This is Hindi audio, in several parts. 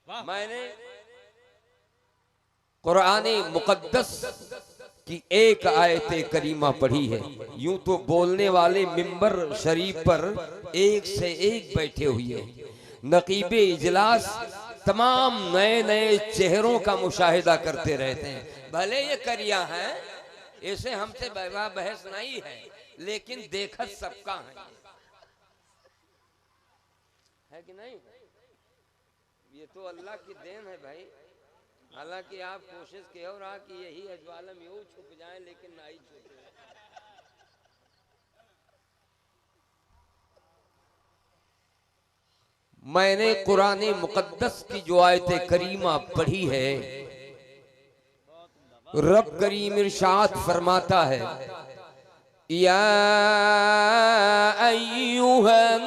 मैंने कुरान मुकद्दस की एक आयत करीमा पढ़ी है। यूं तो बोलने वाले मिंबर शरीफ पर एक से एक बैठे हुए हैं। नकीबे इजलास तमाम नए नए चेहरों का मुशाहिदा करते रहते हैं। भले ये करिया हैं, ऐसे हमसे बहस नहीं है, लेकिन देखत सबका है कि नहीं? ये तो अल्लाह की देन है भाई। हालांकि आप कोशिश किए हो रहा कि यही अजवालम यूं छुप जाए, लेकिन नहीं छुपे। मैंने कुरान मुकद्दस की जो आयत करीमा पढ़ी है, रब करीम इरशाद फरमाता है, या अय्युहन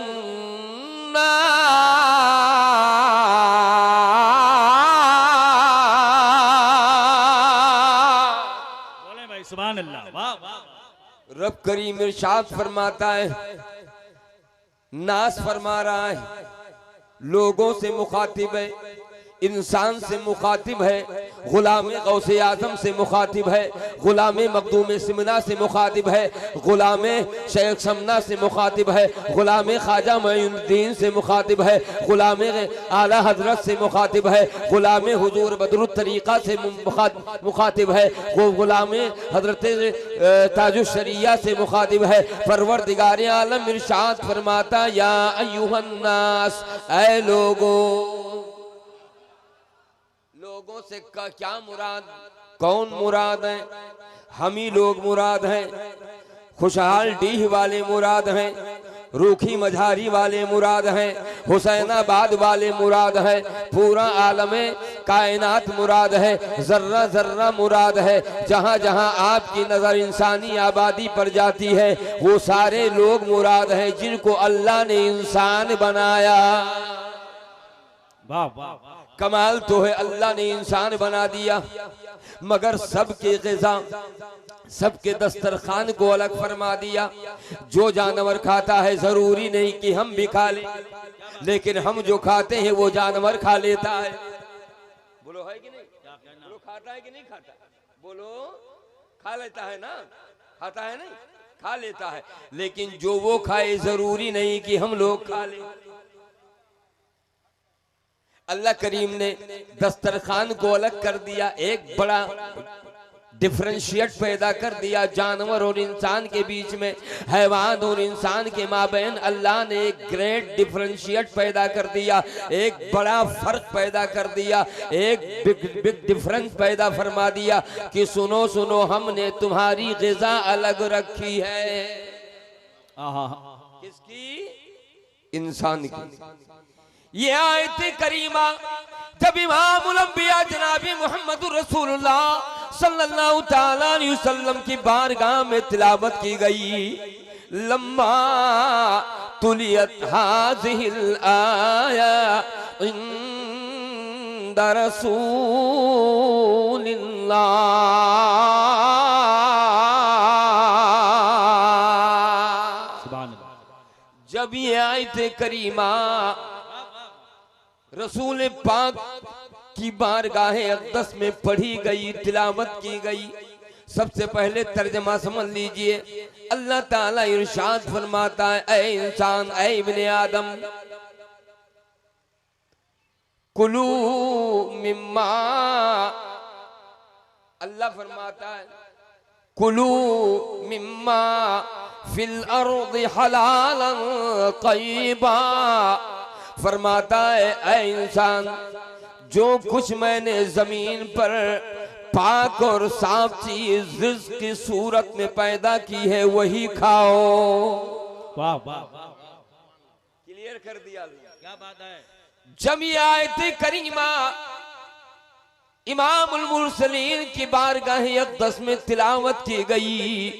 सुभान अल्लाह। वाह वाह। रब करीम इरशाद फरमाता है, नास फरमा रहा है, लोगों से मुखातिब है, इंसान से मुखातिब है, गुलाम गौसे आजम से मुखातिब है, गुलाम मखदूम सिमना से मुखातिब है, गुलाम शेख शमना से मुखातिब है, गुलाम ख्वाजा मोइनुद्दीन से मुखातिब है, गुलाम आला हजरत से मुखातिब है, गुलाम हुजूर बदरुत तरीका से मुखातिब है, वो गुलाम हजरत ताजुश शरिया से मुखातिब है। परवरदिगार आलम इरशाद फरमाता, या अय्युहन्नास, ऐ लोगों से क्या मुराद, कौन मुराद है? हम ही लोग मुराद हैं। खुशहाल डीह वाले मुराद हैं, रूखी मझारी वाले मुराद हैं, हुसैनाबाद वाले मुराद हैं, पूरा आलम कायनात मुराद है, जर्रा जर्रा मुराद है। जहाँ जहाँ आपकी नजर इंसानी आबादी पर जाती है, वो सारे लोग मुराद हैं जिनको अल्लाह ने इंसान बनाया। वाह वाह। कमाल तो है, अल्लाह ने इंसान बना दिया, मगर सबके ग़िज़ा, सबके दस्तरखान को अलग फरमा दिया। जो जानवर खाता है जरूरी नहीं कि हम भी खा लें, लेकिन हम जो खाते हैं वो जानवर खा लेता है। बोलो है कि नहीं? बोलो खाता है कि नहीं खाता? बोलो खा लेता है ना? खाता है नहीं? खा लेता है, लेकिन जो वो खाए जरूरी नहीं कि हम लोग खा लें। अल्लाह करीम ने दस्तरखान को अलग कर दिया, एक बड़ा डिफरेंशिएट पैदा कर दिया जानवर और इंसान के बीच में, हैवान और इंसान के माबैन अल्लाह ने एक ग्रेट डिफरेंशिएट पैदा कर दिया, एक बड़ा फर्क पैदा कर दिया, एक बिग डिफरेंस पैदा फरमा दिया कि सुनो सुनो, हमने तुम्हारी ग़िज़ा अलग रखी है। किसकी? इंसान की। ये आयत करीमा जब इमामुल अंबिया जनाबी मुहम्मदुर रसूलुल्लाह सल्लल्लाहु तआला अलैहि वसल्लम की बारगाह में तिलावत की गई, लम्मा तुलियत हाज़िहिल आया इंद रसूलिल्लाह, जब ये आयत करीमा रसूल पाक की बारगाहे अक़दस में पढ़ी गई, तिलावत की गई, सबसे पहले तर्जमा समझ लीजिए। अल्लाह ताला इरशाद फरमाता है, ऐ इंसान, ऐ इब्ने आदम, कुलू मिम्मा, अल्लाह फरमाता है कुलू मिम्मा फिल अर्दि हलालन तय्यबा, फरमाता है ऐ इंसान, जो कुछ मैंने जमीन पर पाक और साफ चीज रिज़्क़ की सूरत में पैदा की है वही खाओ। वाह वाह वाह। क्लियर कर दिया, क्या बात है। जब ये आयत करीमा इमामुल मुरसलीन की बारगाह अक़दस में तिलावत की गई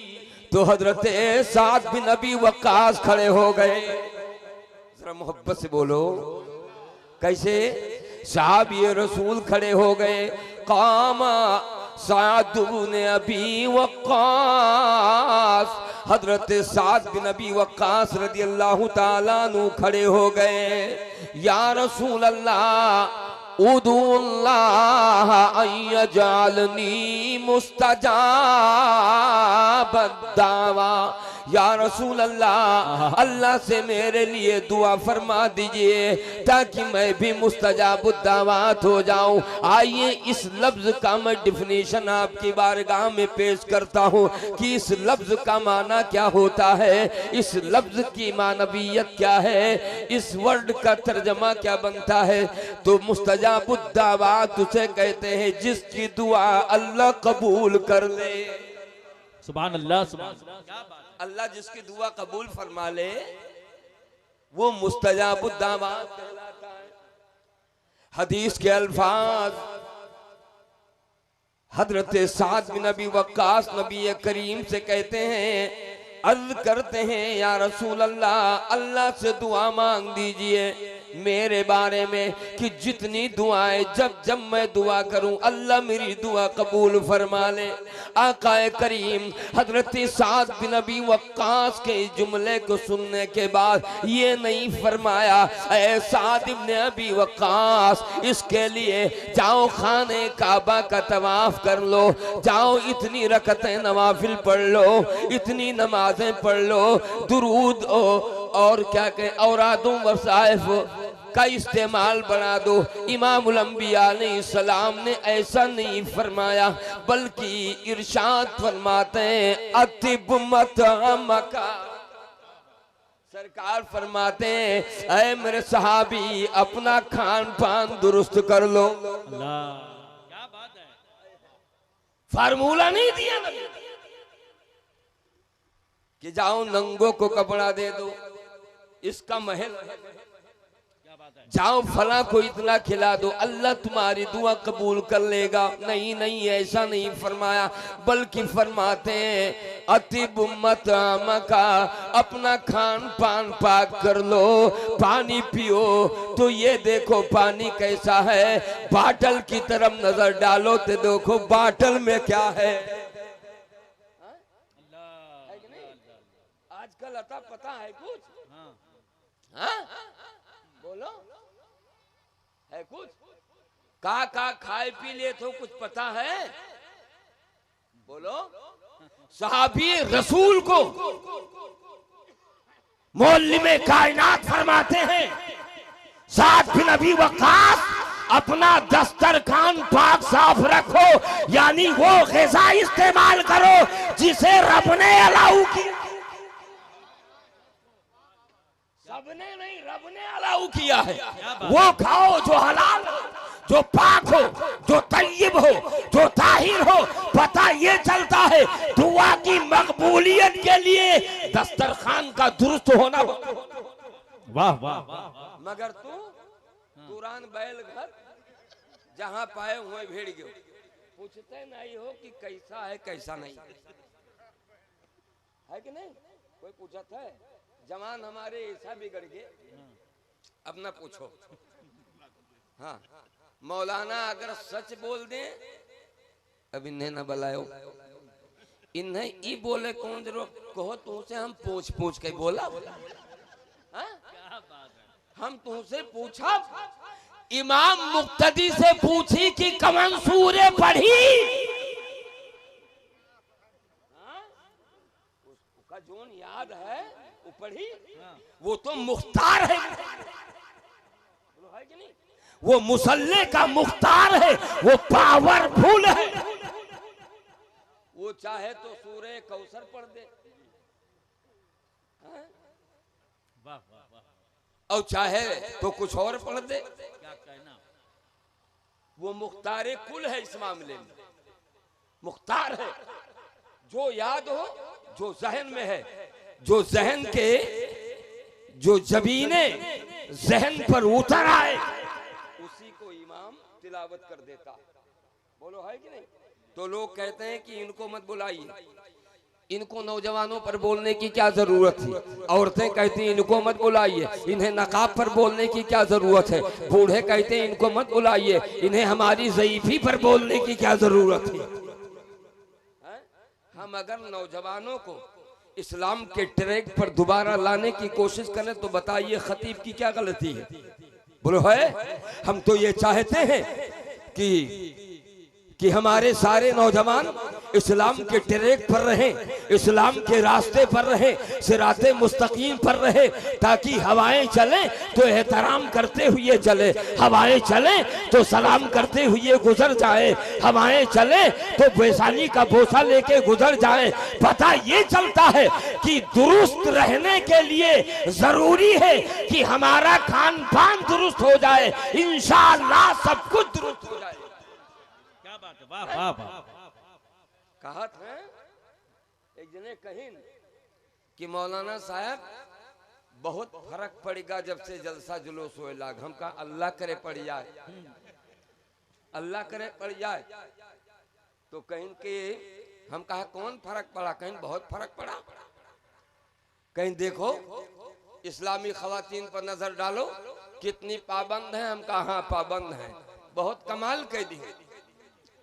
तो हजरत साद बिन अबी वक्कास खड़े हो गए। जरा मोहब्बत से बोलो, कैसे? साहब ये रसूल खड़े हो गए। कामा साद बिन अबी वक्कास, हजरत साद बिन अबी वक्कास रज़ियल्लाहु ताला अन्हु खड़े हो गए। या रसूल अल्लाह, उदुल्लाह अय्यजालनी मुस्तजाब दावा। या रसूल अल्लाह, अल्लाह से मेरे लिए दुआ फरमा दीजिए ताकि मैं भी मुस्तजाब दावत हो जाऊं। आइए इस लफ्ज का मैं डिफिनेशन आपकी बारगाह में पेश करता हूं कि इस लफ्ज का माना क्या होता है, इस लफ्ज की मानवियत क्या है, इस वर्ड का तर्जमा क्या बनता है। तो मुस्तजाब दावत उसे कहते हैं जिसकी दुआ अल्लाह कबूल कर ले। सुभान अल्लाह, सुभान अल्लाह, क्या बात। अल्लाह जिसकी दुआ कबूल फरमा ले वो मुस्तजाबुद दावत कहलाता है। हदीस के अल्फाज हजरत साद बिन नबी वक्कास नबी करीम से कहते हैं, अर्ज करते हैं या रसूल अल्लाह, अल्लाह से दुआ मांग दीजिए मेरे बारे में कि जितनी दुआएं जब जब मैं दुआ करूं अल्लाह मेरी दुआ कबूल फरमा ले। आकाए करीम हजरत साद बिन नबी वक्कास के इस जुमले को सुनने के बाद ये नहीं फरमाया ऐ साद बिन नबी वक्कास, इसके लिए जाओ खाने काबा का तवाफ कर लो, जाओ इतनी रकतें नवाफिल पढ़ लो, इतनी नमाजें पढ़ लो, दुरूद और क्या कहे औरादों वसाइफ का इस्तेमाल बना दो। इमामुल अंबिया अलैहिस्सलाम ने ऐसा नहीं फरमाया बल्कि इरशाद फरमाते हैं अतिब मतअमका। सरकार फरमाते हैं ऐ मेरे सहाबी अपना खान पान दुरुस्त कर लो। अल्लाह, क्या बात है। फार्मूला नहीं दिया नबी कि जाओ नंगों को कपड़ा दे दो, इसका महल जाओ फला को इतना खिला दो अल्लाह तुम्हारी दुआ कबूल कर लेगा। नहीं नहीं, ऐसा नहीं फरमाया बल्कि फरमाते हैं अतिब मतअमका, अपना खान पान पाक कर लो, पानी पियो तो ये देखो पानी कैसा है, बाटल की तरफ नजर डालो तो देखो बाटल में क्या है। आजकल अता पता है कुछ? हाँ? बोलो है कुछ? का खाए पी ले तो कुछ पता है? बोलो। सहाबी रसूल को मौलिम कायनात फरमाते हैं साद बिन नबी वक्कास अपना दस्तरखान पाक साफ रखो, यानी वो ग़िज़ा इस्तेमाल करो जिसे रब ने अलाउ किया। सबने नहीं, रब ने अलाउ किया है, वो खाओ जो हलाल हो, जो पाक हो, जो तय्यब हो, जो ताहिर हो। पता ये चलता है दुआ की मकबूलियत के लिए दस्तरखान का दुरुस्त होना। वाह वाह वाह। मगर तू तुरान बैल घर जहां पाए हुए भेड़ गयो, पूछते नहीं हो कि कैसा है कैसा नहीं है कि नहीं? कोई पूछता है? जवान हमारे ऐसा बिगड़ गए, अब ना पूछो। हाँ, मौलाना अगर सच बोल दे अब इन्हें ना बुलाओ, इन्हें ई बोले कौन जरूर कहो तुमसे हम पूछ पूछ के बोला। हाँ? हम तुमसे पूछा, इमाम मुक्तदी से पूछी कि कमन सूरे पढ़ी, उसका जोन याद है वो पढ़ी, वो तो मुख्तार है, है कि नहीं? वो मुसल्ले का मुख्तार है, वो पावरफुल है, वो चाहे तो सूरे कौसर पढ़ दे। वाह वाह वाह। और चाहे तो कुछ और पढ़ दे। क्या कहना, वो मुख्तार कुल है इस मामले में, मुख्तार है। जो याद हो, जो जहन में है, जो जहन के जो जबीने जहन पर उतर आए उसी को इमाम तिलावत कर देता। बोलो है कि नहीं? तो लोग कहते हैं कि इनको मत बुलाइए, इनको नौजवानों पर बोलने की क्या जरूरत थी। औरतें कहती हैं इनको मत बुलाइए, इन्हें नकाब पर बोलने की क्या जरूरत है। बूढ़े कहते हैं इनको मत बुलाइए, इन्हें हमारी ज़ईफ़ी पर बोलने की क्या जरूरत थी। हम अगर नौजवानों को इस्लाम के ट्रैक पर दोबारा लाने की कोशिश करें तो बताइए खतीब की क्या गलती है? बोलो है। हम तो ये चाहते हैं कि हमारे सारे नौजवान इस्लाम के ट्रैक पर रहें, इस्लाम के रास्ते पर रहें, सिराते मुस्तकीम पर रहे, ताकि हवाएं चलें तो एहतराम करते हुए चले, हवाएं चलें तो सलाम करते हुए गुजर जाए, हवाएं चलें तो बेसानी का बोसा लेके गुजर जाए। पता ये चलता है कि दुरुस्त रहने के लिए जरूरी है कि हमारा खान पान दुरुस्त हो जाए, इंशाअल्लाह सब कुछ दुरुस्त हो जाए। वाह वाह वाह। कहा था एक जने कहीं कि मौलाना साहब बहुत फर्क पड़ेगा जब से जलसा जुलूस होए लाग। हम कहा अल्लाह करे पड़ जाए, अल्लाह करे पड़ जाए। तो कहीं के हम कहा कौन फर्क पड़ा? कहीं बहुत फर्क पड़ा। कहीं देखो इस्लामी खवातीन पर नजर डालो कितनी पाबंद है। हम कहा हाँ पाबंद है, बहुत कमाल कह दी।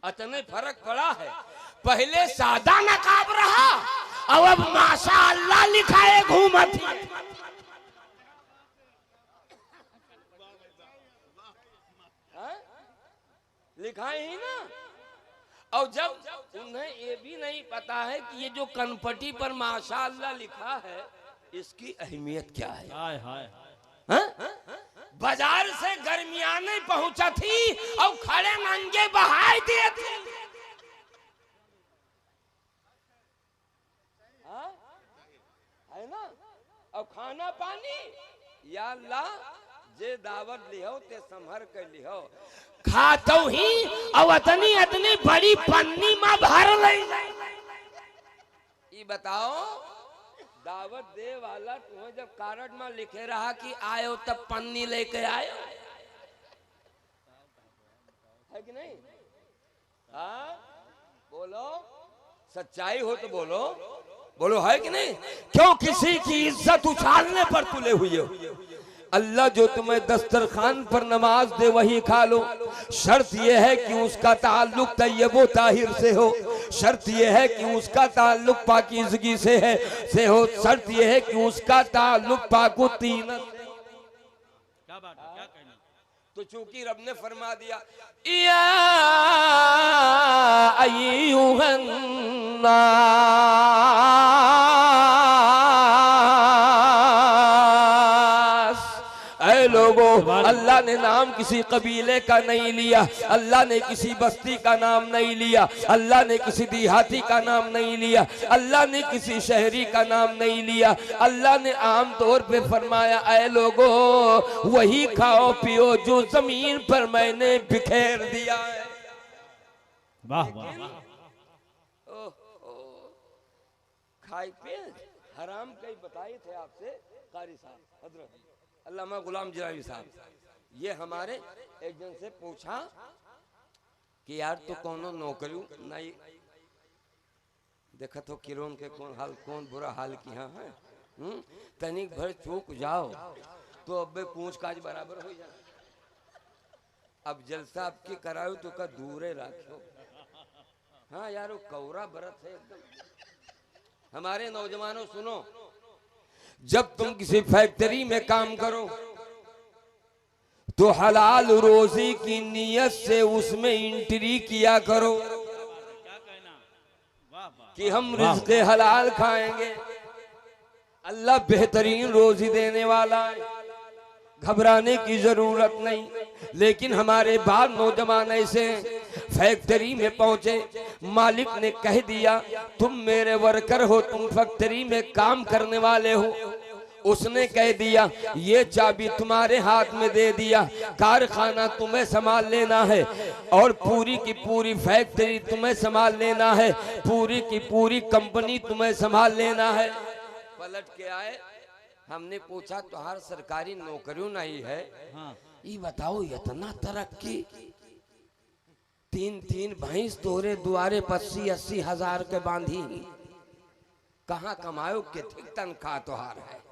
इतने फर्क पड़ा है, पहले सादा नकाब रहा और अब माशाअल्लाह लिखा है घूमत। लिखा ही ना। और जब उन्हें ये भी नहीं पता है कि ये जो कनपटी पर माशाअल्लाह लिखा है इसकी अहमियत क्या है। हाय हाय। बाजार से गर्मियाने पहुंचा थी और खड़े नंगे बहाई दिए थे। है ना। और खाना पानी या अल्लाह जे दावत लिहो ते संभर कर लिहो, खातो ही और अतनी अतनी बड़ी पन्नी में भर ले। ये बताओ दावत दे वाला तुम्हें जब कार्ड में लिखे रहा कि आयो तब पन्नी लेके आयो, है कि नहीं? हाँ बोलो, सच्चाई हो तो बोलो, बोलो है कि नहीं? क्यों किसी की इज्जत उछालने पर तुले हुए हो? अल्लाह जो तुम्हें दस्तरखान पर नमाज दे वही खा लो। शर्त यह है कि उसका ताल्लुक तैयबो ताहिर से हो, शर्त यह है कि उसका ताल्लुक पाकीज़गी से हो, शर्त यह है कि उसका ताल्लुक पाको तीनत। क्या बात है, क्या कहना? तो चूंकि रब ने फरमा दिया या अय्युहन लोगों, अल्लाह ने नाम किसी कबीले का नहीं लिया, अल्लाह ने किसी बस्ती का नाम नहीं लिया, अल्लाह ने किसी देहाती का नाम नहीं लिया, अल्लाह ने किसी शहरी का नाम नहीं लिया। अल्लाह ने आम तौर पे फरमाया ऐ लोगों वही खाओ पियो जो जमीन पर मैंने बिखेर दिया है। वाह वाह वाह। खाई पे हराम कई बताए थे आपसे कारी साहब हजरत अल्लामा गुलाम जिलानी साहब। ये हमारे एक जन से पूछा कि यार तो कौनो नौकरी नहीं देखा तो किरोन के कौन हाल कौन बुरा हाल किया है। तनिक भर चूक जाओ तो अब पूछ काज बराबर हो जाए। अब जलसा आपकी कराओ तो का दूरे रखो। हाँ यार वो कौरा बरत है एकदम। हमारे नौजवानों सुनो, जब तुम किसी फैक्ट्री में काम करो तो हलाल रोजी की नीयत से उसमें एंट्री किया करो कि हम रिज़्क़े हलाल खाएंगे। अल्लाह बेहतरीन रोजी देने वाला है, घबराने की जरूरत नहीं। लेकिन हमारे बाद नौजवान ऐसे फैक्ट्री में पहुंचे, मालिक ने कह दिया तुम मेरे वर्कर हो, तुम फैक्ट्री में काम करने वाले हो। उसने कह दिया ये चाबी तुम्हारे हाथ में दे दिया, कारखाना तुम्हें संभाल लेना है और पूरी की पूरी फैक्ट्री तुम्हें संभाल लेना है, पूरी की पूरी कंपनी तुम्हें संभाल लेना है। पलट के आए, हमने पूछा तुम्हार सरकारी नौकरियों नहीं है? हाँ। ये बताओ इतना तरक्की, 3-3 भैंस तोरे दुआरे 80-80 हजार के बांधी, कहाँ कमायो के तनख्वाह तुहार है?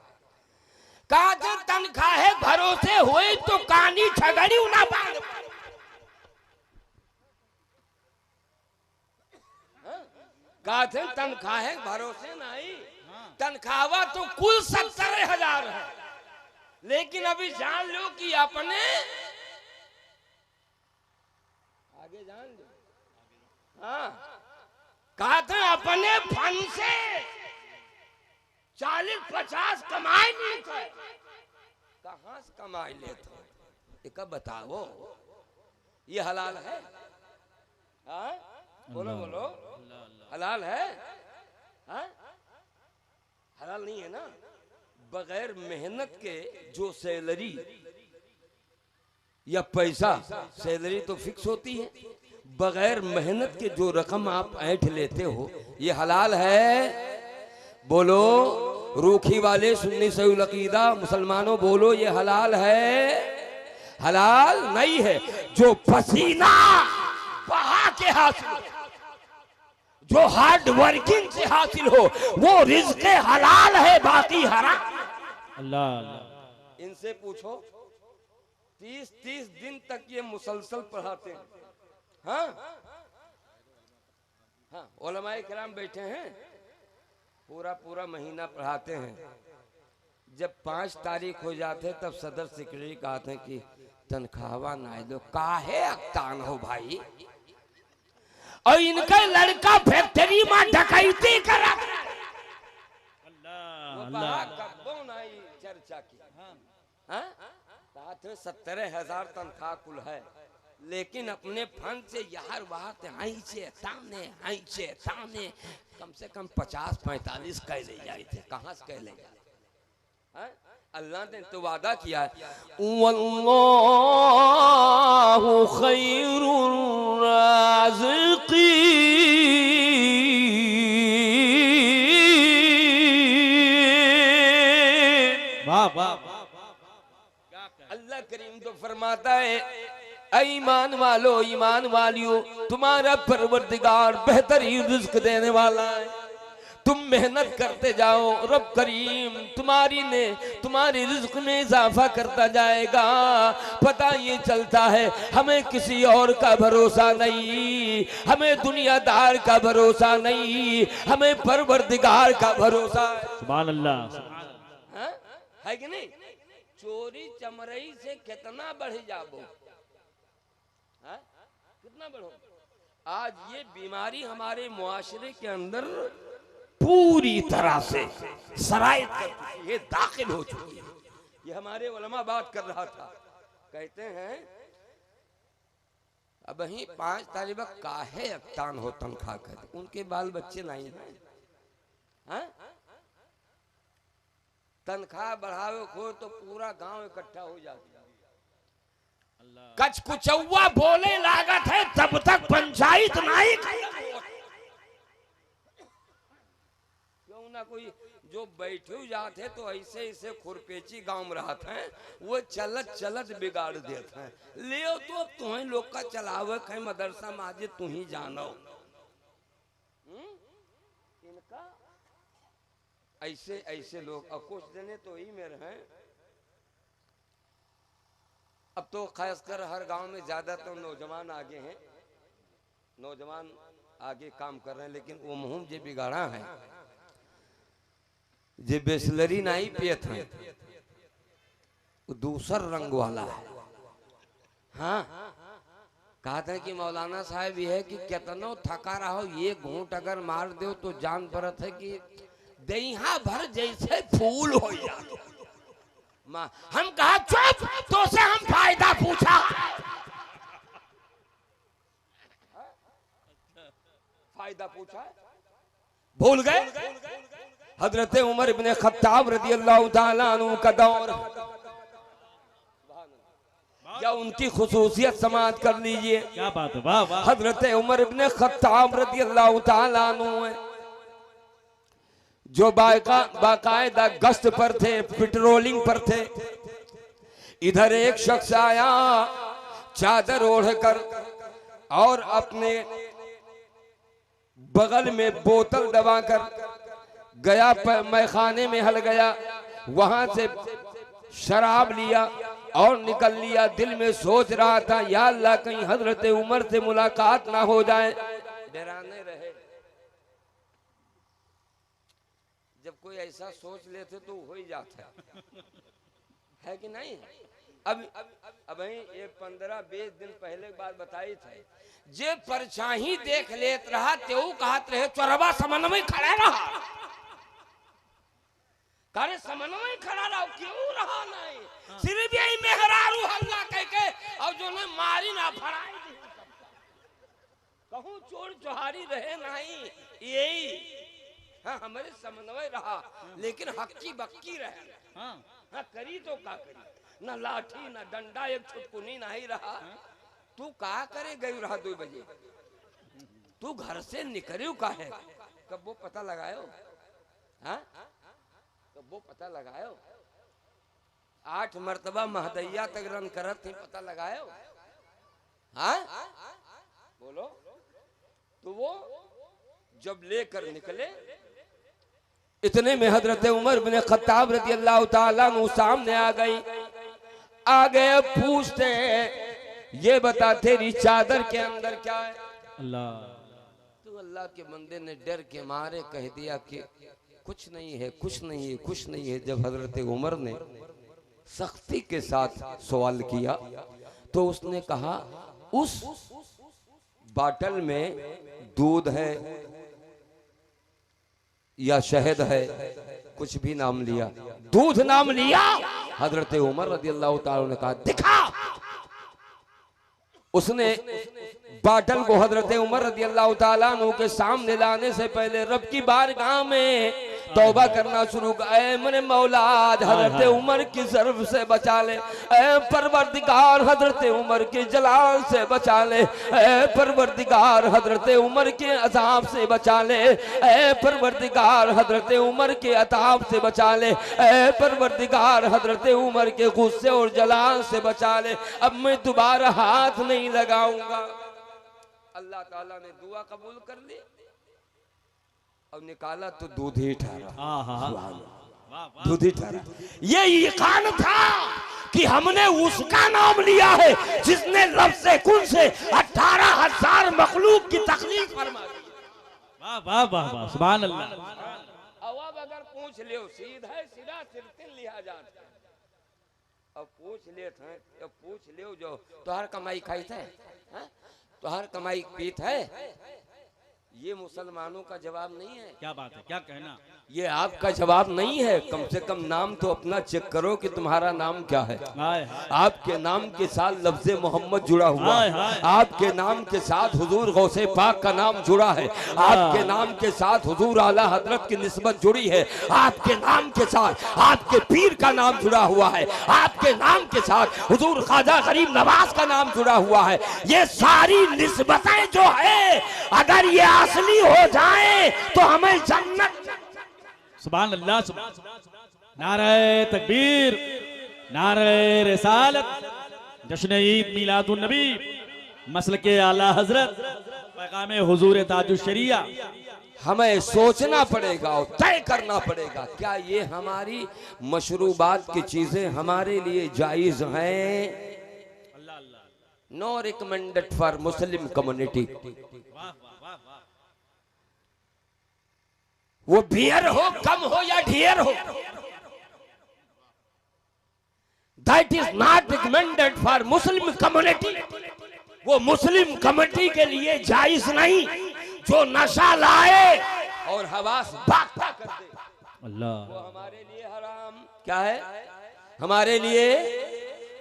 कहा तनख्वाह है भरोसे हुए तो कानी छगड़ी ना बांध। कहा तनख्वाह है भरोसे नहीं, तनख्वाह तो कुल 70,000 है। लेकिन अभी जान लो कि अपने आगे जान लो। हाँ, कहा था अपने फन से 40-50 कमाई नहीं थे, कहां से कमाई लेते? एक बताओ, ये हलाल है? हाँ बोलो बोलो, हलाल है? हाँ हलाल नहीं है ना। बगैर मेहनत के जो सैलरी या पैसा, सैलरी तो फिक्स होती है, बगैर मेहनत के जो रकम आप ऐंठ लेते हो, ये हलाल है? बोलो रूखी वाले, सुन्नी सही अकीदा मुसलमानों, बोलो ये हलाल है? हलाल नहीं है। जो पसीना बहा के हासिल हो, जो हार्ड वर्किंग से हासिल हो, वो रिज़्क़ हलाल है, बाकी हराम। अल्लाह अल्लाह। इनसे पूछो, 30-30 दिन तक ये मुसलसल पढ़ाते हैं। हाँ हाँ, उलमाए किराम बैठे हैं, पूरा पूरा महीना पढ़ाते हैं। जब 5 तारीख हो जाते तब सदर सेक्रेटरी कहते हैं कि तनख्वाह ना दो। काहे अक्तान हो भाई? और इनका लड़का फैक्ट्री में डकैती करा। चर्चा की, हाँ 70,000 तनख्वाह कुल है, लेकिन अपने फंड से यार बात ताने कम से कम 50-45 कह ले जाए थे। कहाँ से कह ले जाए? अल्लाह ने तो वादा किया है, वल्लाहु खैरुर राज़िक़ीन। वाह वाह। अल्लाह करीम तो फरमाता है, ईमान वालो, ईमान वालियों, तुम्हारा परवरदिगार बेहतरीन रिज़्क़ देने वाला है। तुम मेहनत करते जाओ, रब करीम तुम्हारी रिज़्क़ में इजाफा करता जाएगा। पता ये चलता है हमें किसी और का भरोसा नहीं, हमें दुनियादार का भरोसा नहीं, हमें परवरदिगार का भरोसा है। सुभान अल्लाह। है कि नहीं? चोरी चमरई से कितना बढ़ जाबो, कितना बढ़ो। आज ये बीमारी हमारे मुआशरे के अंदर पूरी तरह से सरायत कर चुकी है, दाखिल हो चुकी है। ये हमारे उलमा बात कर रहा था, कहते हैं अब वही 5 तालिबा काहे अक्तान हो तनख्वाह कर, उनके बाल बच्चे नहीं हैं। हाँ? तनख्वाह बढ़ावे खो तो पूरा गांव इकट्ठा हो जाता। कच कुचौवा बोले लागत है तब तक पंचायत नहीं। क्यों ना कोई जो बैठे जाते तो ऐसे ऐसे खुरपेची गांव में रहते हैं, वो चलत चलत बिगाड़ देते हैं। ले तो अब तुम्हें लोग का चलावे है मदरसा माजिद, तू ही जानो। इनका ऐसे ऐसे लोग, अब कुछ दिने तो ही में रहे। अब तो खासकर हर गांव में ज्यादातर तो नौजवान आगे हैं, नौजवान आगे काम कर रहे हैं, लेकिन वो मुहम जे बिगाड़ा है, जे बिस्लरी नहीं पियत है, वो दूसर रंग वाला है। हाँ कहा था कि मौलाना साहब ये है कि कितना थका रहो, ये घूंट अगर मार दो तो जान पड़त है कि दहिया भर जैसे फूल हो जाए। हम कहा चुप, तो से हम फायदा पूछा, फायदा पूछा, भूल गए। हजरत उमर इब्ने खत्ताब रज़ियल्लाहु ताला अन्हु का दौर, या उनकी खुसूसियत समाअत कर लीजिए। क्या बात है, वाह वाह। हजरत उमर इब्ने खत्ताब रज़ियल्लाहु ताला अन्हु है, जो बाकायदा गश्त पर थे, पेट्रोलिंग पर थे। इधर एक शख्स आया चादर ओढ़कर और अपने बगल में बोतल दबाकर गया, मैखाने में हल गया, वहां से शराब लिया और निकल लिया। दिल में सोच रहा था, या अल्लाह कहीं हजरत उमर से मुलाकात ना हो जाए। डराने रहे, जब कोई ऐसा सोच लेते तो हो ही जाता है कि नहीं? अब ये 15-20 दिन पहले बात बताई थे, जे परछाही देख लेत रहा तेऊ कहत रहे चोरबा समन्वय खड़ा रहा, करे समन्वय खड़ा रहा क्यों रहा नहीं? सिर्फ यही मेहरारू हल्ला कह के और जो ने मारी ना फड़ाई कहूं चोर चोहारी रहे नहीं, यही हाँ हमारे समन्वय रहा, लेकिन हक्की बक्की रहे। हाँ करी तो का करी, न लाठी न डंडा, एक छुटकुनी नहीं रहा। तू का करे गई रहा 2 बजे, तू घर से निकलियो का है, कब वो पता लगायो? हाँ कब वो पता लगायो? 8 मर्तबा महदैया तक रन करत थी, पता लगायो? हाँ बोलो। तो वो जब लेकर निकले, इतने में हजरत उमर बिन खत्ताब रज़ी अल्लाह ताला अन्हु सामने आ गई। आ गए, पूछते हैं ये बता तेरी चादर के अंदर क्या है? अल्लाह। तो अल्लाह के बंदे ने डर के मारे कह दिया कि कुछ नहीं है, कुछ नहीं है, कुछ नहीं है। जब हजरत उमर ने सख्ती के साथ सवाल किया तो उसने कहा उस बाटल में दूध है या शहद है, कुछ भी नाम लिया, दूध नाम लिया। हजरत उमर रज़ी अल्लाह ताला ने कहा दिखा। उसने बाटल को हजरत उमर रज़ी अल्लाह ताला अन्हु के सामने लाने से पहले रब की बारगाह में तौबा करना शुरू कर, ऐ मेरे मौला हजरत उमर की ज़र्फ से बचा ले, ऐ परवरदिगार हजरत उमर के जलाल से बचा ले, ऐ परवरदिगार हजरत उमर के अज़ाब से बचा ले, ऐ परवरदिगार हजरत उमर के अताब से बचा ले, ऐ परवरदिगार हजरत उमर के गुस्से और जलाल से बचा ले। अब मैं दोबारा हाथ नहीं लगाऊंगा। अल्लाह ताला ने दुआ कबूल कर ली और निकाला तो दूध ही ठहरा, दूध ही ठहरा। ये यकीन था कि हमने उसका नाम लिया है जिसने रब से कुल से 18,000 मखलूक की तखलीक फरमा दी। वाह वाह वाह वाह, सुभान अल्लाह। अब अगर पूछ लियो सीधा सीधा सिरतिन लिया जाता, अब पूछ ले थे, अब पूछ लियो जो तोहर कमाई खाई थे, तोहर कमाई पीत है, ये मुसलमानों का जवाब नहीं है। क्या बात है, क्या कहना, ये आपका जवाब नहीं है। कम से कम नाम तो अपना चेक करो कि तुम्हारा नाम क्या है। आपके नाम के साथ लफ्ज मोहम्मद जुड़ा हुआ है, आपके नाम के साथ हुजूर गौसे पाक का नाम जुड़ा है, आपके नाम के साथ हुजूर आला हजरत की निस्बत जुड़ी है, आपके नाम के साथ आपके पीर का नाम जुड़ा हुआ है, आपके नाम के साथ हुजूर ख्वाजा गरीब नवाज का नाम जुड़ा हुआ है। ये सारी निस्बतें जो है अगर ये असली हो जाए तो हमें जन्नत। सुभान अल्लाह, नारे तकबीर, नारे रिसालत, जश्न ईद मिलादुन नबी, मसलके आला हजरत, पैगामे हुजूर ताजुश शरिया। हमें सोचना पड़ेगा और तय करना पड़ेगा क्या ये हमारी मशरूबात की चीजें हमारे लिए जायज हैं? No recommended for Muslim community. वो बियर हो, कम हो या ढेर हो, that is not recommended for Muslim community. वो मुस्लिम कम्युनिटी के लिए जायज नहीं जो नशा लाए और हवास बागता कर दे, अल्लाह, वो हमारे लिए हराम। क्या है हमारे लिए?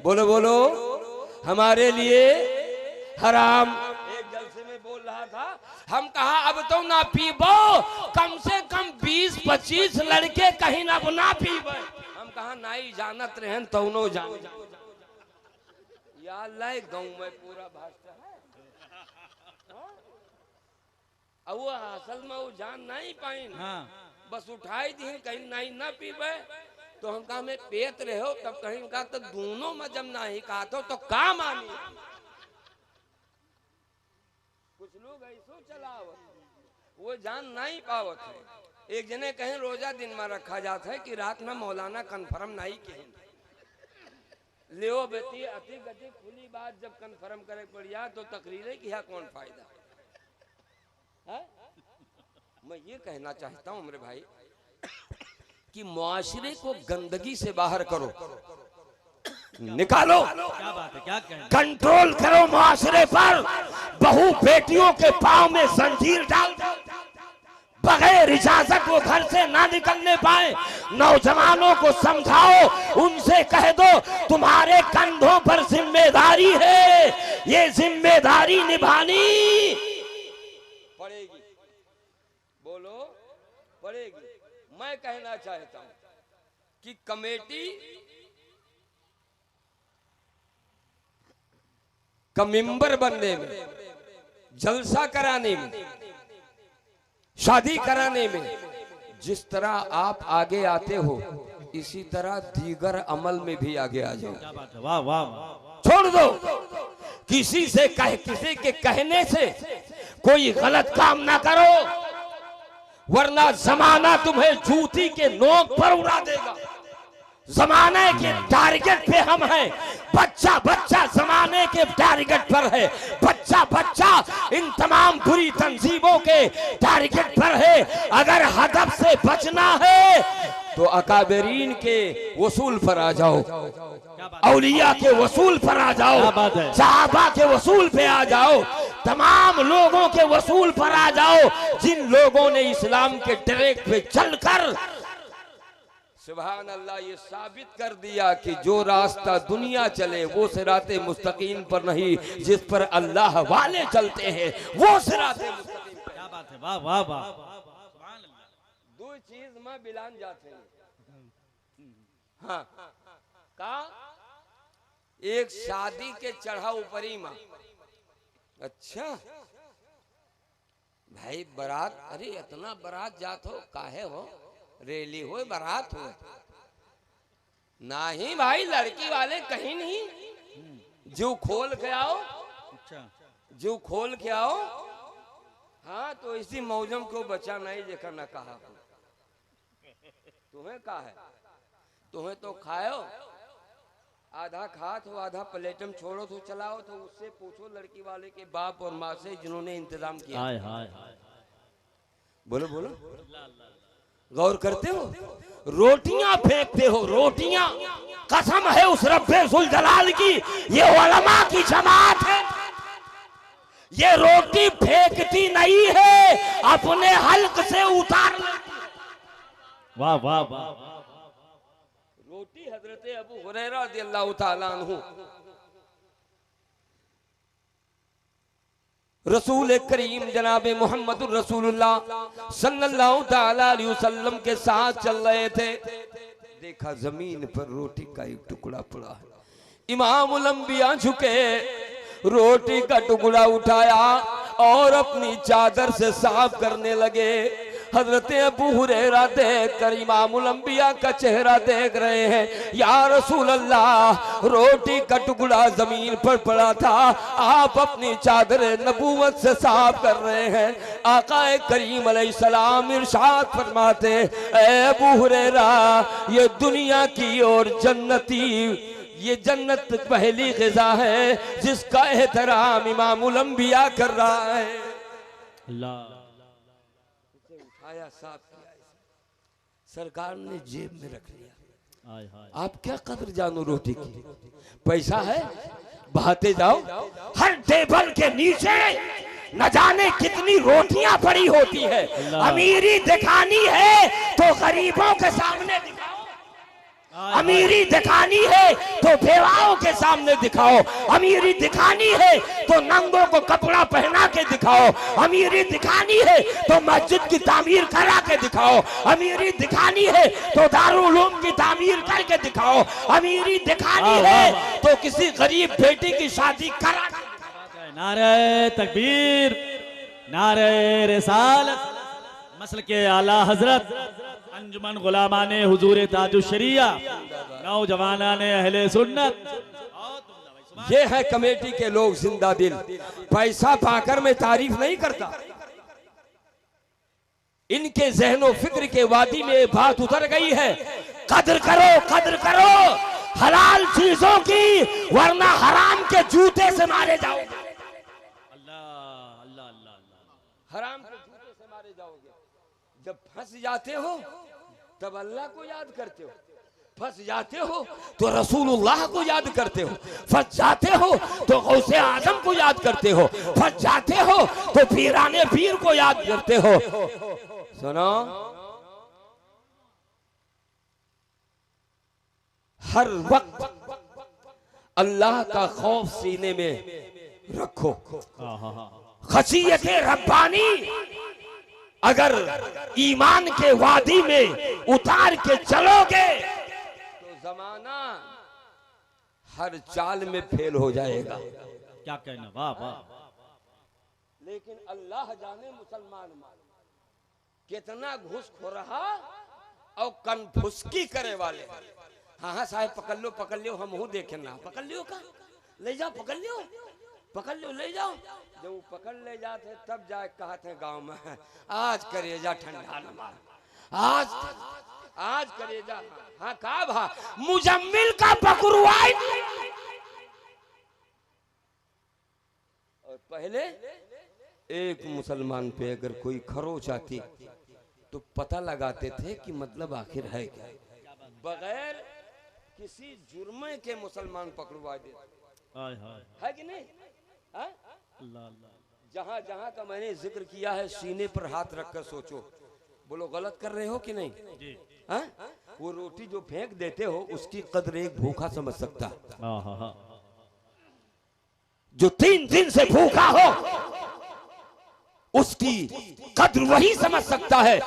बोलो बोलो, हमारे लिए हराम। एक जलसे में बोल रहा था, हम कहा अब तो ना पीबो, कम से कम 20-25 लड़के कहीं ना ना पीबे। हम कहा नाई जानत रहे तो नो जान या अल्लाह गाँव में पूरा भाषा है। अब वो असल में वो जान नहीं पाई, बस उठाई दी कहीं नाई ना पीबे। तो हम कहा मैं पेत रहे हो, तब कहीं कहा तो दोनों में जब नहीं कहा तो काम आनी। कुछ लोग ऐसो चलावत वो जान नहीं पावत है। एक जने कहीं रोजा दिन में रखा जाता है कि रात में मौलाना कन्फर्म नहीं कहें लियो बेटी अति गति खुली बात जब कन्फर्म करे पड़िया तो तकरीरें किया कौन फायदा है? मैं ये कहना चाहता हूँ मेरे भाई कि मुआशरे को गंदगी से बाहर करो, निकालो, क्या बात है, क्या कहना। कंट्रोल करो मुआशरे पर। बहू बेटियों के पांव में जंजीर डाल दो, बगैर इजाजत वो घर से ना निकलने पाए। नौजवानों को समझाओ, उनसे कह दो तुम्हारे कंधों पर जिम्मेदारी है, ये जिम्मेदारी निभानी पड़ेगी। बोलो पड़ेगी। मैं कहना चाहता हूं कि कमेटी का मेंबर बनने में, जलसा कराने में, शादी कराने में जिस तरह आप आगे आते हो, इसी तरह दीगर अमल में भी आगे आ जाओ। क्या बात है, वाह वाह वाह। छोड़ दो, किसी के कहने से कोई गलत काम ना करो, वरना जमाना तुम्हें जूती के नोक पर उड़ा देगा। जमाने के टारगेट पे हम हैं, बच्चा बच्चा जमाने के टारगेट पर है, बच्चा बच्चा इन तमाम बुरी तंजीमों के टारगेट पर है। अगर हदफ से बचना है तो अकाबरीन के वसूल पर आ जाओ, औलिया के वसूल पर आ जाओ, सहाबा के वसूल पे आ जाओ, तमाम लोगों के वसूल पर आ जाओ, जिन लोगों ने इस्लाम के ट्रैक पे चलकर सुभान अल्लाह ये साबित कर दिया कि जो रास्ता दुनिया चले वो सिराते मुस्तकीम पर नहीं, जिस पर अल्लाह वाले चलते हैं वो सिराते मुस्तकीम पर। क्या बात है, वाह वाह वाह। दो चीज में बिलान जाते हैं। हाँ का एक शादी के चढ़ा ऊपरी माँ। अच्छा भाई बारात, अरे इतना बारात जात हो काहे हो, रैली हो बारात हो, नहीं भाई लड़की वाले कहीं नहीं, जो खोल के आओ, अच्छा जो खोल के आओ। हाँ तो इसी मौजम को बचा नहीं देखा न कहा, तुम्हें कहा है, तुम्हें तो खाओ, आधा खात हो आधा प्लेटम छोड़ो तो चलाओ, तो उससे पूछो लड़की वाले के बाप और माँ से जिन्होंने इंतजाम किया। हाय हाय हाय। बोलो बोलो, गौर करते हो, रोटियां फेंकते हो, रोटियां, कसम है उस रब्बे जुल जलाल की, ये उलमा की जमात है, ये रोटी फेंकती नहीं है, अपने हल्क से उतार लेती। वाह वाह वाह। रोटी हजरत अबू हुरैरा रज़ियल्लाहु ताला अन्हु रसूल करीम जनाब मोहम्मद रसूलुल्लाह सल्लल्लाहु ताला अलैहि वसल्लम के साथ चल रहे थे, देखा जमीन पर रोटी का एक टुकड़ा पड़ा है। इमामुल अंबिया झुके, रोटी का टुकड़ा उठाया और अपनी चादर से साफ करने लगे। हजरत अबू हुरैरा देख कर इमामुल अंबिया का चेहरा देख रहे हैं, या रसूल अल्लाह रोटी का टुकड़ा जमीन पर पड़ा था, आप अपनी चादर नबूवत से साफ कर रहे हैं। आका करीम अलैहिस्सलाम इरशाद फरमाते, ऐ अबू हुरैरा ये दुनिया की और जन्नती, ये जन्नत पहली ग़िज़ा है जिसका एहतराम इमामुल अंबिया कर रहा है। अल्लाह उठाया साफ किया, सरकार ने जेब में रख लिया। हाय हाय। आप क्या कदर जानो रोटी की, पैसा है बहाते जाओ, हर टेबल के नीचे न जाने कितनी रोटियां पड़ी होती है। अमीरी दिखानी है तो गरीबों के सामने दिखाओ, अमीरी दिखानी है तो बेवाओं के सामने दिखाओ, अमीरी दिखानी है तो नंगों को कपड़ा पहना के दिखाओ, अमीरी दिखानी है तो मस्जिद की तामीर करा के दिखाओ, अमीरी दिखानी है तो दारुल उलूम की तामीर करके दिखाओ, अमीरी दिखानी है तो किसी गरीब बेटी की शादी करा। नारे तकबीर, नारे रिसालत, मसल के आला हजरत अंजुमन गुलामाने हुजूर ताजुश शरिया, नौजवानाने अहले सुन्नत। ये है कमेटी के लोग जिंदा दिल। पैसा पाकर मैं तारीफ नहीं करता, इनके ज़हनो फिक्र के वादी में बात उतर गई है, कदर करो, कदर करो हलाल चीजों की, वरना हराम के जूते से मारे जाओगे। अल्लाह अल्लाह अल्लाह। हराम के जूते से मारे जाओगे। जब फंस जाते हो तब अल्लाह को याद करते हो, फंस जाते हो तो रसूलुल्लाह को याद करते हो, फंस जाते हो तो गौसे आजम को याद करते हो, फंस जाते हो तो पीराने पीर को याद करते हो। सुनो, हर वक्त अल्लाह का खौफ सीने में रखो। खशियत रब्बानी अगर ईमान के वादी में उतार के चलोगे तो जमाना हर चाल में फेल हो जाएगा। क्या कहना, वाह वाह। लेकिन अल्लाह जाने मुसलमान कितना घूसखोरा और कनफुसकी करे वाले। हाँ हाँ साहब पकड़ लो हम हूँ देखे ना, पकड़ लियो का ले जाओ, पकड़ लियो ले जाओ। जब वो पकड़ ले जाते तब जाए कहते गांव में आज करेजा ठंडा न मार, आज करेजा। हाँ का भा मुजम्मिल का पकड़वाई। और पहले एक मुसलमान पे अगर कोई खरोच आती तो पता लगाते थे कि मतलब आखिर है क्या, बगैर किसी जुर्मे के मुसलमान पकड़वा देते है कि नहीं? जहां जहां का मैंने जिक्र किया है सीने पर हाथ रखकर सोचो, बोलो गलत कर रहे हो कि नहीं? हा? वो रोटी जो फेंक देते हो उसकी कदर एक भूखा समझ सकता, जो 3 दिन से भूखा हो उसकी कद्र वही समझ सकता है।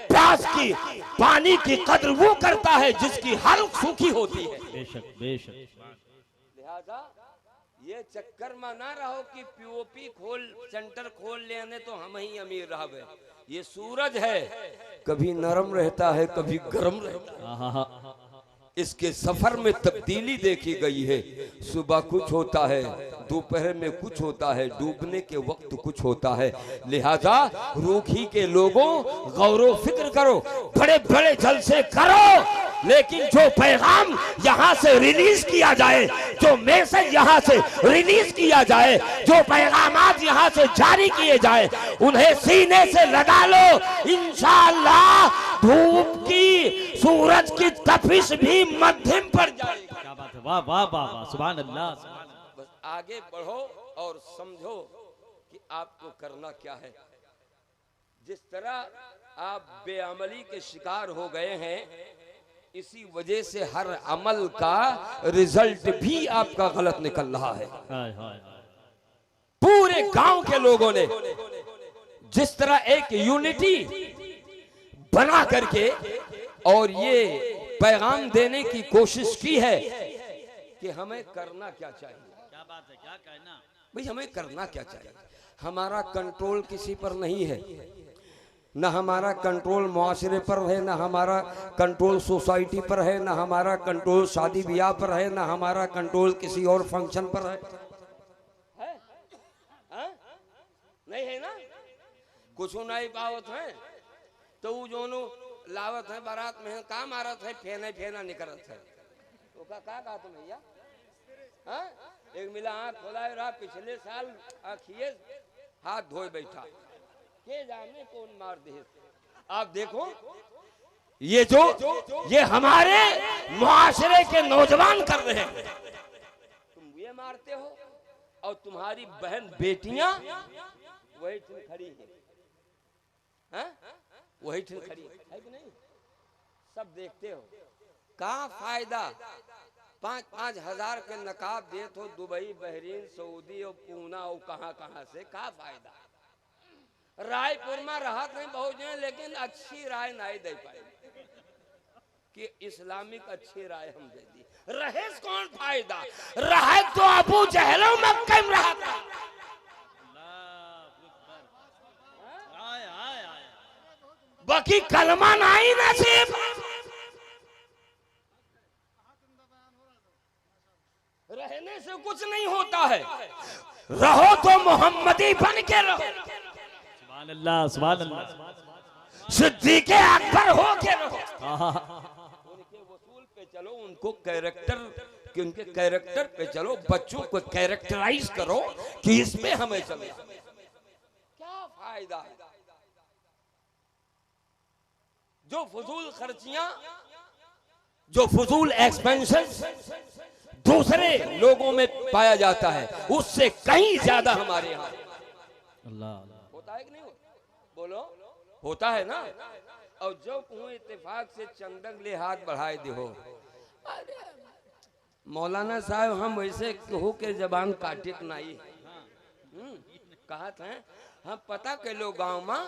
प्यास की पानी की कद्र वो करता है जिसकी हल्क सूखी होती है। बेशक बेशक। लिहाजा ये चक्कर में ना रहो कि पीओपी सेंटर खोल लेने तो हम ही अमीर रहे। ये सूरज है, कभी नरम रहता है कभी गर्म रहता है। इसके सफर में तब्दीली देखी गई है। सुबह कुछ होता है, दोपहर में कुछ होता है, डूबने के वक्त कुछ होता है। लिहाजा रूखी के लोगों गौर फिक्र करो, बड़े बड़े जलसे करो, लेकिन जो पैगाम यहाँ से रिलीज किया जाए, जो मैसेज यहाँ से रिलीज किया जाए, जो पैगामात यहाँ से जारी किए जाए, उन्हें सीने से लगा लो। इंशाअल्लाह धूप की सूरज की तपिश भी मध्यम पर जाएगी। क्या बात है, वाह वाह वाह वाह, सुभान अल्लाह। बस आगे बढ़ो और समझो कि आपको करना क्या है। जिस तरह आप बेअमली के शिकार हो गए हैं, इसी वजह से हर अमल का रिजल्ट भी आपका गलत निकल रहा है। पूरे गांव के लोगों ने जिस तरह एक यूनिटी बना करके और ये पैगाम देने की कोशिश की है कि हमें करना क्या चाहिए। क्या बात है, क्या कहना भाई, हमें करना क्या चाहिए। हमारा कंट्रोल किसी पर नहीं है, न हमारा कंट्रोल मुआशरे पर है, न हमारा कंट्रोल सोसाइटी पर है, न हमारा कंट्रोल शादी ब्याह पर है, न हमारा कंट्रोल किसी और फंक्शन पर है? नहीं है ना? कुछ नहीं पावत है तो जोनो लावत है बारात में का मारत है, फेना फेना निकलत है। तो का कहा तुम भैया? एक मिला आँख खोला रहा, पिछले साल आखिए हाथ धोए बैठा, के जाने कौन मार दे। आप देखो ये हमारे मुआशरे के नौजवान कर रहे हैं। तुम ये मारते हो और तुम्हारी बहन बेटियां वही खड़ी है, वही खड़ी है कि नहीं? सब देखते हो। का फायदा 5-5 हजार के नकाब दे तो दुबई, बहरीन, सऊदी और पूना और कहां से का फायदा। रायपुर में राहत नहीं बहुत है, लेकिन अच्छी राय नहीं दे पाए कि इस्लामिक अच्छी राय हम दे दी। रहे कौन फायदा? रहे तो अबू जहलों में कम रहा था। बाकी कलमा नहीं नसीब। रहने से कुछ नहीं होता है, रहो तो मोहम्मदी बन के रहो। सुभान अल्लाह, सुभान अल्लाह। सिद्दीक़ अकबर हो के रहो। उनके वसूल पे चलो, उनको उनके कैरेक्टर पे चलो, बच्चों को कैरेक्टराइज करो कि इसमें हमें चले। क्या फायदा है? जो फजूल खर्चियां जो फजूल एक्सपेंशन दूसरे लोगों में पाया जाता है उससे कहीं ज्यादा हमारे यहाँ अल्लाह होता है कि नहीं बोलो, होता है ना। और जो कहूँ इत्तेफाक से चंदन ले हाथ बढ़ाए दो। अरे मौलाना साहब हम वैसे कहू के जबान काटे नहीं कहा था हम पता के लोग गाँव में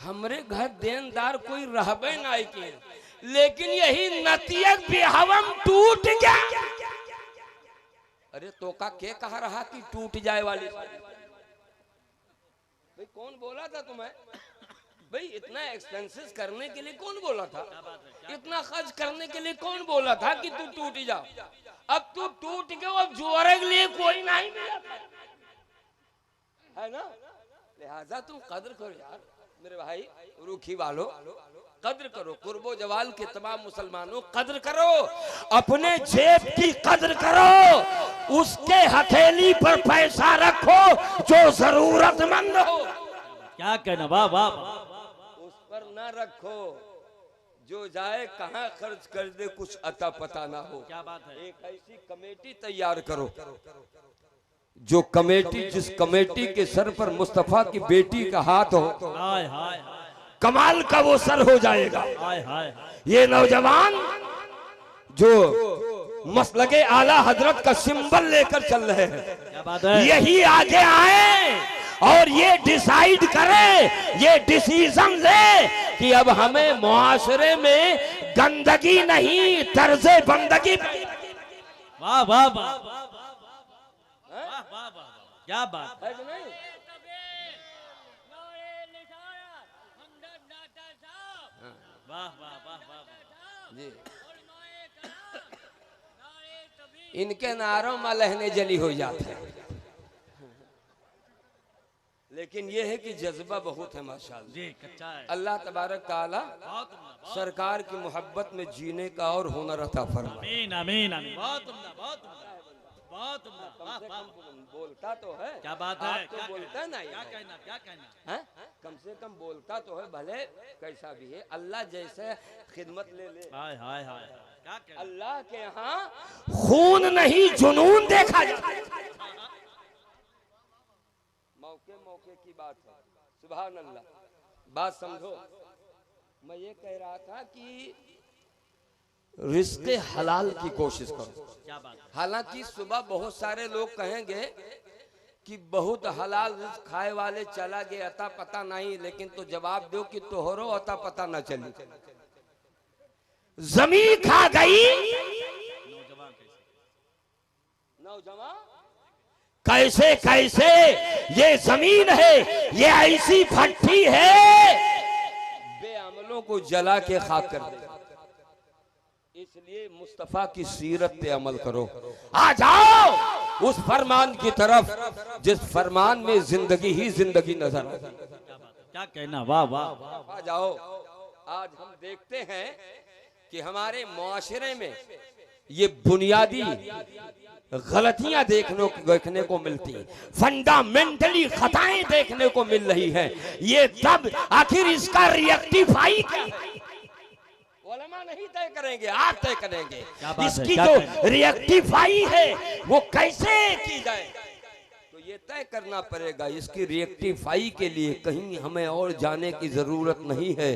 हमरे घर देनदार कोई रहबे नहीं के, लेकिन यही नतियक बिहावम टूट गया। अरे तो का के कहा रहा कि टूट जाए वाली? भाई कौन बोला था तुम्हें? भाई इतना एक्सपेंसेस करने के लिए कौन बोला था? इतना खर्च करने के लिए कौन बोला था कि तू टूट जा? अब तू टूट गया, अब जोड़े के लिए कोई नहीं मिला है ना। लिहाजा तुम कदर करो यार मेरे भाई रूखी वालों, कद्र करो। कुर्बो जवाल के तमाम मुसलमानों कद्र करो, अपने जेब की कद्र करो, उसके हथेली पर पैसा रखो जो जरूरतमंद हो। क्या कहना, वाह वाह, उस पर ना रखो जो जाए कहाँ खर्च कर दे कुछ अता पता ना हो। क्या बात है। एक ऐसी कमेटी तैयार करो जो कमेटी, जिस कमेटी के सर पर मुस्तफा की बेटी का हाथ हो, हाय हाय कमाल का वो सर हो जाएगा। हाय हाय। ये नौजवान जो मसलके आला हजरत का सिंबल लेकर चल रहे हैं, क्या बात है। यही आगे आए और ये डिसाइड करे, ये डिसीजन ले कि अब हमें मुआशरे में गंदगी नहीं तर्जे बंदगी। वाह वाह वाह वाह वाह वाह, क्या बात है। वाह वाह वाह वाह जी। इनके नारों में लहने जली हो जाते हैं, लेकिन ये है कि जज्बा बहुत है माशाअल्लाह जी, कच्चा है। अल्लाह तबारक ताला बहुत उम्दा, सरकार की मोहब्बत में जीने का और हुनर अता फरमाए। आमीन आमीन आमीन। बहुत उम्दा, बहुत उम्दा, बहुत उम्दा। वाह वाह, बोलता तो है। क्या बात है। आप तो क्या बोलता कहना, नहीं क्या है। कहना, क्या कहना। हैं? कम से कम बोलता तो है, भले कैसा भी है। अल्लाह जैसे खिदमत ले ले। हाय हाय हाय, क्या कहना। अल्लाह के यहाँ खून नहीं जुनून देखा जाता है। मौके मौके की बात है, सुभान अल्लाह। बात समझो, मैं ये कह रहा था कि रिज़्क़े हलाल की कोशिश करो। क्या बात है। हालांकि सुबह बहुत सारे लोग कहेंगे कि बहुत हलाल रिज़्क़ खाए वाले चला गए, अता पता नहीं, लेकिन तो जवाब दो कि तोहरो अता पता न चली। जमीन खा गई, नौजवान कैसे। नौजवान कैसे कैसे ये जमीन है, ये ऐसी भट्टी है बेअमलों को जला के खाक कर दे। इसलिए मुस्तफा की सीरत पे अमल करो। आ जाओ उस फरमान की तरफ जिस फरमान में जिंदगी ही जिंदगी नजर आती है। क्या कहना, वाह वाह वाह। आ जाओ। आज हम देखते हैं कि हमारे मुआशरे में ये बुनियादी गलतियां देखने को मिलती हैं, फंडामेंटली खताएं देखने को मिल रही हैं। ये तब आखिर इसका रिएक्टिफाई क्या है? उलमा नहीं तय करेंगे, आप तय करेंगे। इसकी जो रिएक्टिफाई है वो कैसे की जाए, तो ये तय करना पड़ेगा। इसकी रिएक्टिफाई के लिए कहीं हमें और जाने की जरूरत नहीं है,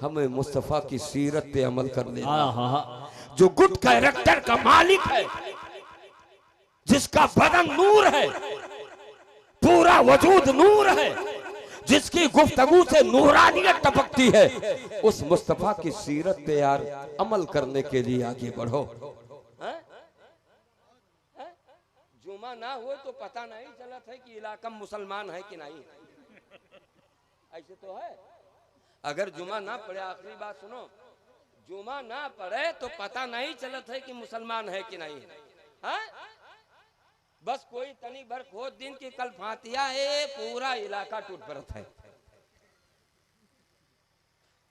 हमें मुस्तफा की सीरत पे अमल कर लेना। जो गुड कैरेक्टर का मालिक है, जिसका बदन नूर है, पूरा वजूद नूर है, जिसकी गुफ्तगू से नूरानियत टपकती है, उस मुस्तफा की सीरत पे यार अमल करने के लिए आगे बढ़ो। जुमा ना हो तो पता नहीं चला था कि इलाका मुसलमान है कि नहीं। ऐसे तो है, अगर जुमा ना पढ़े, आखिरी बात सुनो, जुमा ना पढ़े तो पता नहीं चला था कि मुसलमान है कि नहीं है। बस कोई तनी भर खोद दिन की कल फातिया है, पूरा इलाका टूट पड़ता है।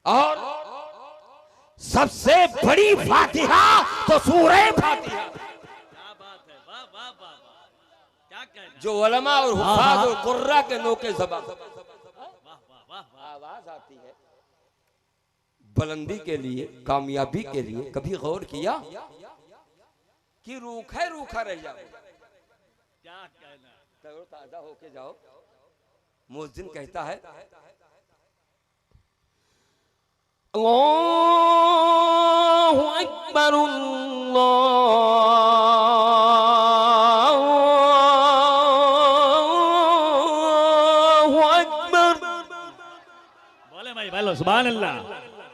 और सबसे बड़ी फातिहा तो सूरह फातिहा, क्या बात है, वाह वाह वाह, क्या कहना। जो उलमा और हुफ्फाज और कुर्रा के नोके ज़बान वाह वाह वाह वाह, आवाज आती है। बुलंदी के लिए, कामयाबी के लिए कभी गौर किया कि रूखा रूखा रह जाओ? क्या कहना। तरो ताजा होके जाओ। मुअज्जिन कहता है अल्लाहु अकबर अल्लाहु अकबर। बोले भाई बोलो सुभान अल्लाह।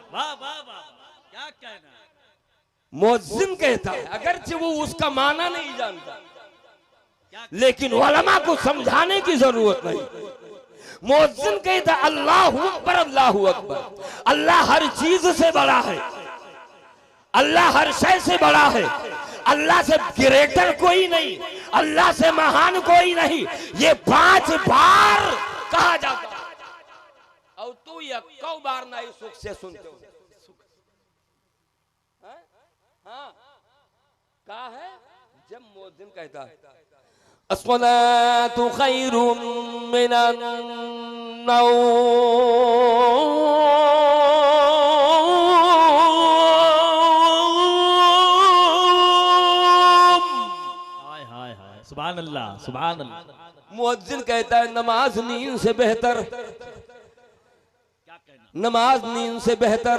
वाह वाह वाह वाह, क्या कहना। मुअज्जिन कहता है, अगरचे वो उसका माना नहीं जानता, लेकिन उलमा को समझाने की जरूरत नहीं। मुअज्जिन कहता अल्लाहु अकबर अल्लाहु अकबर। अल्लाह हर चीज से बड़ा है, अल्लाह हर शय से बड़ा है, अल्लाह से ग्रेटर कोई नहीं, अल्लाह से महान कोई नहीं। ये 5 बार कहा जाता है और तू ये कौ बार नहीं सुख से सुनते हो। हाँ कहा है जब मुअज्जिन कहता है अस्सलातु खैरुम मिनन नौम। हाय हाय हाय सुभान अल्लाह सुभान अल्लाह। मुअज्जिन कहता है नमाज नींद से बेहतर, नमाज नींद से बेहतर।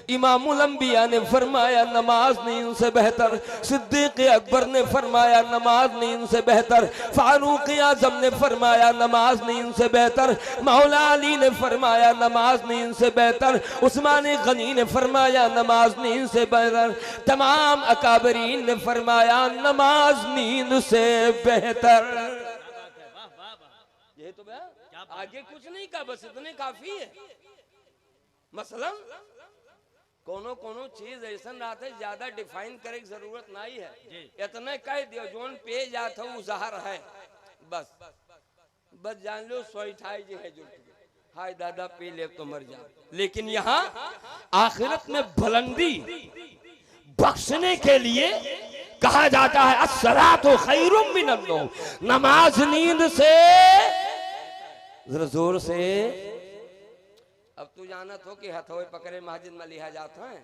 इमामुल अंबिया ने फरमाया नमाज नींद से बेहतर। सिद्दीक अकबर ने फरमाया नमाज नींद से बेहतर। फारूक आजम ने फरमाया नमाज नींद से बेहतर। मौला अली ने फरमाया नमाज नींद से बेहतर। उस्मान गनी ने फरमाया नमाज नींद से बेहतर। तमाम अकाबरीन ने फरमाया नमाज नींद से बेहतर। ये तो आगे कुछ नहीं कहा, बस इतने काफी है। मसलन कोनो कोनो चीज ऐसा रात है ज्यादा डिफाइन करे की जरूरत नहीं है, इतने कह दियो जोन पे जाता हूँ जहर है, बस बस जान लो सोईठाई जी है जो हाय दादा पी ले तो मर जा। लेकिन यहाँ आखिरत में बुलंदी बख्शने के लिए कहा जाता है अस्सलातु खैरुम मिनन नौम। नमाज नींद से, जरा जोर से। अब तू जानत हो कि हथौए पकड़े मस्जिद में लिया जाता है,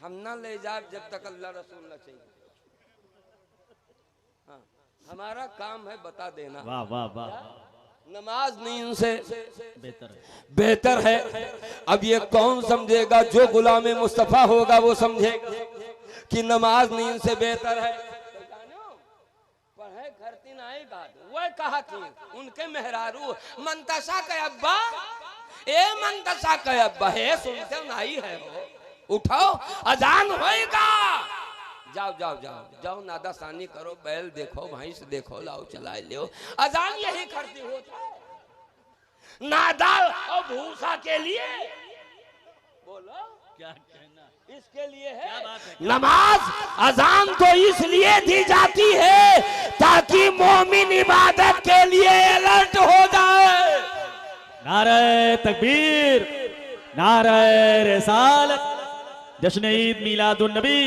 हम ना ले जाए जब तक अल्लाह रसूल न चाहिए। हाँ, हमारा काम है बता देना। वाह वाह वाह। नमाज नींद से बेहतर है। अब ये कौन समझेगा? जो गुलाम मुस्तफा होगा वो समझेगा कि नमाज नींद से बेहतर है। पढ़े करती नहीं बात वो कहा थी उनके मेहरारू मंतशा के अब्बा, ए मंतशा के अब्बा है सुनते नहीं है वो, उठाओ अजान होएगा, जाओ जाओ जाओ जाओ नादासानी करो, बैल देखो भैंस देखो लाओ चला लियो। अजान यही करती होता है नादा और भूसा के लिए। बोलो क्या कहना। इसके लिए है नमाज। अजान तो इसलिए दी जाती है ताकि मोमिन इबादत के लिए अलर्ट हो जाए। नारे तकबीर, नारे रिसालत, जश्न ईद मिलादुन नबी,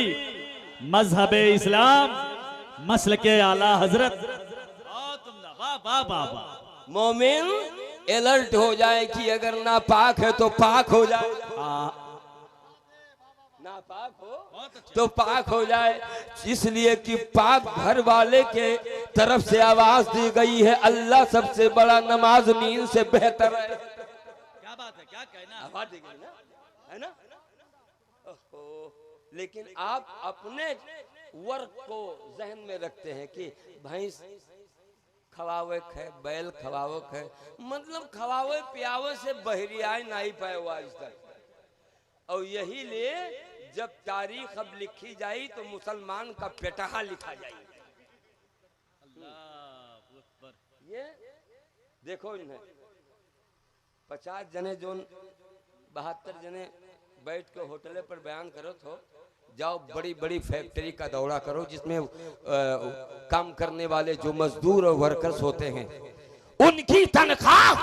मजहब इस्लाम, मसलके आला हजरत। वाह वाह वाह। मोमिन अलर्ट हो जाए कि अगर नापाक है तो पाक हो जाए, नापाक हो तो पाक हो जाए। इसलिए कि पाक घर वाले के तरफ से आवाज दी गई है अल्लाह सबसे बड़ा, नमाज नींद से बेहतर है। क्या बात है, क्या कहना। आवाज दी गई ना, है ना। लेकिन आप अपने वर्क को जहन में रखते हैं कि भैंस खवावक है, बैल खवावक है, मतलब खवावे पियावे से बहरियाए नहीं पाए आज तक। और यही लिए जब तारीख अब लिखी जाई तो मुसलमान का पेटहा लिखा जाए। ये देखो इन्हें 50 जने जो 72 जने बैठ के होटले पर बयान करो तो जाओ बड़ी बड़ी फैक्ट्री का दौरा करो जिसमें काम करने वाले जो मजदूर और वर्कर्स होते हैं उनकी तनख्वाह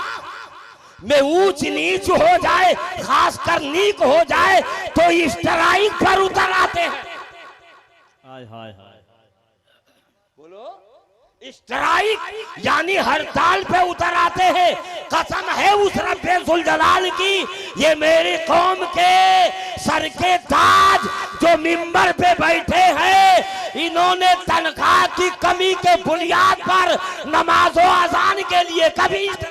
में ऊंच नीच हो जाए, खासकर नीक हो जाए तो स्ट्राइक पर उतर आते हैं। हाय हाय हाय। बोलो स्ट्राइक यानी हड़ताल पे उतर आते हैं। कसम है उस रब्बुल जलाल की, ये मेरी कौम के सर के ताज जो मिंबर पे बैठे हैं, इन्होंने तनख्वाह की कमी के बुनियाद पर नमाजो अजान के लिए कभी क्या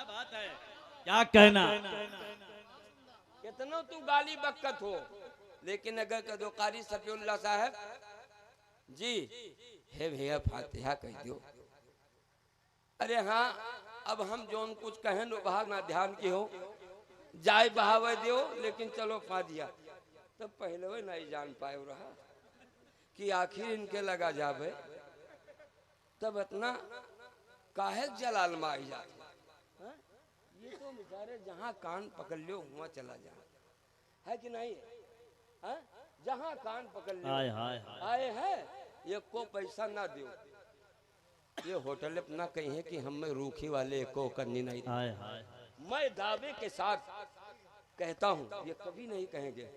बात है, क्या कहना। कितनों तू गाली बक्कत हो, लेकिन अगर कदो कारी सफीउल्लाह साहब जी हे भैया फातिहा कह दो, अरे हाँ अब हम जोन कुछ कहें नो बहा ना ध्यान की हो जाए बहावे दियो, लेकिन चलो फातिहा तब पहले वो नहीं जान पाए रहा कि आखिर इनके लगा जावे, तब इतना काहे जलाल में आई जाते। ये तो बेचारे जहाँ कान पकड़ लियो वहाँ चला जा, है कि नहीं? हाँ? जहाँ कान पकड़ लियो हाय हाय हाय। आए हैं, ये को पैसा ना दो, ये होटल अपना कहीं है कि हमें रूखी वाले को करनी नहीं। हाय हाय। मैं दावे के साथ कहता हूँ ये कभी नहीं कहेंगे